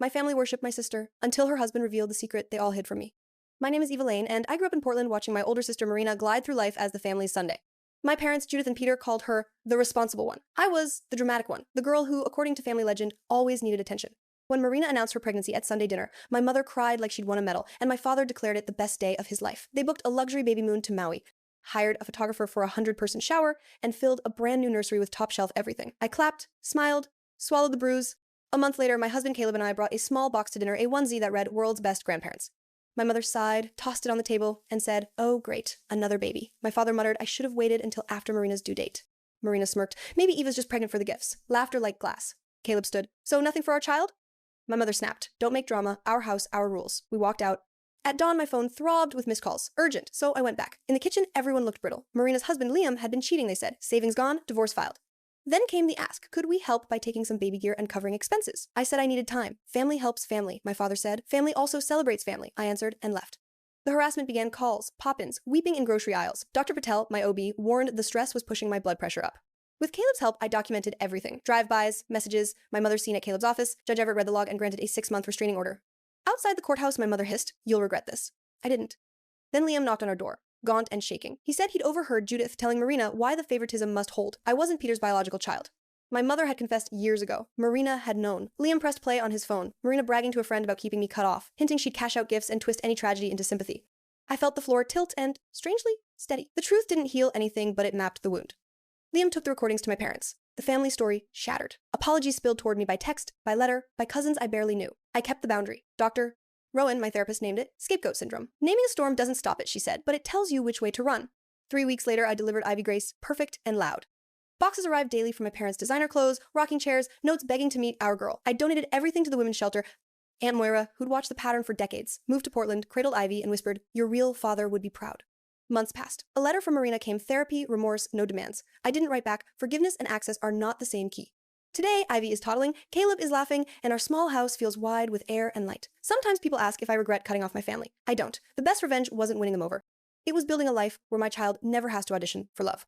My family worshipped my sister until her husband revealed the secret they all hid from me. My name is Eva Lane, and I grew up in Portland watching my older sister Marina glide through life as the family's Sunday. My parents, Judith and Peter, called her the responsible one. I was the dramatic one, the girl who, according to family legend, always needed attention. When Marina announced her pregnancy at Sunday dinner, my mother cried like she'd won a medal, and my father declared it the best day of his life. They booked a luxury baby moon to Maui, hired a photographer for a 100-person shower, and filled a brand new nursery with top-shelf everything. I clapped, smiled, swallowed the bruise. A month later, my husband Caleb and I brought a small box to dinner, a onesie that read "World's Best Grandparents." My mother sighed, tossed it on the table, and said, "Oh, great, another baby." My father muttered, "I should have waited until after Marina's due date." Marina smirked. "Maybe Eva's just pregnant for the gifts." Laughter like glass. Caleb stood. "So nothing for our child?" My mother snapped. "Don't make drama. Our house, our rules." We walked out. At dawn, my phone throbbed with missed calls. Urgent, so I went back. In the kitchen, everyone looked brittle. Marina's husband, Liam, had been cheating, they said. Savings gone, divorce filed. Then came the ask, could we help by taking some baby gear and covering expenses? I said I needed time. Family helps family, my father said. Family also celebrates family, I answered, and left. The harassment began: calls, pop-ins, weeping in grocery aisles. Dr. Patel, my OB, warned the stress was pushing my blood pressure up. With Caleb's help, I documented everything. Drive-bys, messages, my mother's scene at Caleb's office. Judge Everett read the log and granted a 6-month restraining order. Outside the courthouse, my mother hissed, "You'll regret this." I didn't. Then Liam knocked on our door, gaunt and shaking. He said he'd overheard Judith telling Marina why the favoritism must hold. I wasn't Peter's biological child. My mother had confessed years ago. Marina had known. Liam pressed play on his phone, Marina bragging to a friend about keeping me cut off, hinting she'd cash out gifts and twist any tragedy into sympathy. I felt the floor tilt and, strangely, steady. The truth didn't heal anything, but it mapped the wound. Liam took the recordings to my parents. The family story shattered. Apologies spilled toward me by text, by letter, by cousins I barely knew. I kept the boundary. Dr. Rowan, my therapist, named it scapegoat syndrome. Naming a storm doesn't stop it, she said, but it tells you which way to run. 3 weeks later, I delivered Ivy Grace, perfect and loud. Boxes arrived daily from my parents' designer clothes, rocking chairs, notes begging to meet our girl. I donated everything to the women's shelter. Aunt Moira, who'd watched the pattern for decades, moved to Portland, cradled Ivy, and whispered, "Your real father would be proud." Months passed. A letter from Marina came: therapy, remorse, no demands. I didn't write back. Forgiveness and access are not the same key. Today, Ivy is toddling, Caleb is laughing, and our small house feels wide with air and light. Sometimes people ask if I regret cutting off my family. I don't. The best revenge wasn't winning them over. It was building a life where my child never has to audition for love.